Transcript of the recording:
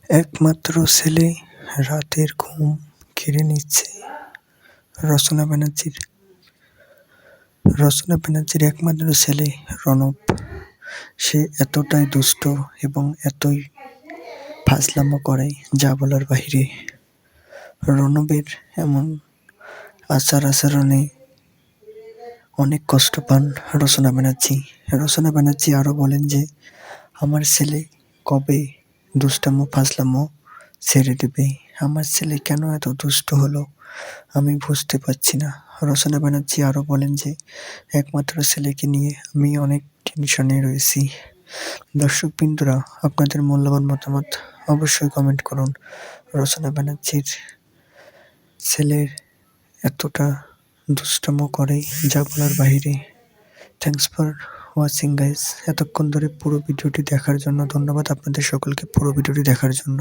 একমাত্র ছেলে রাতের ঘুম কেড়ে নিচ্ছে। রচনা ব্যানার্জির একমাত্র ছেলে রণব, সে এতটাই দুষ্ট এবং এতই ফাজলামো করে যা বলার বাহিরে। রণবের এমন আচরণে অনেক কষ্ট পান রচনা ব্যানার্জি আরও বলেন যে, আমার ছেলে কবে দুষ্টামো ফাজলামো ছেড়ে দেবে? আমার ছেলে কেন এত দুষ্ট হলো আমি বুঝতে পারছি না। রচনা ব্যানার্জি আরও বলেন যে, একমাত্র ছেলেকে নিয়ে আমি অনেক টেনশনে রয়েছি। দর্শকবৃন্দরা, আপনাদের মূল্যবান মতামত অবশ্যই কমেন্ট করুন। রচনা ব্যানার্জির ছেলের এতটা দুষ্টামো করে যা বলার বাহিরে। Thanks for watching guys. এতক্ষণ ধরে পুরো ভিডিওটি দেখার জন্য ধন্যবাদ আপনাদের সকলকে পুরো ভিডিওটি দেখার জন্য।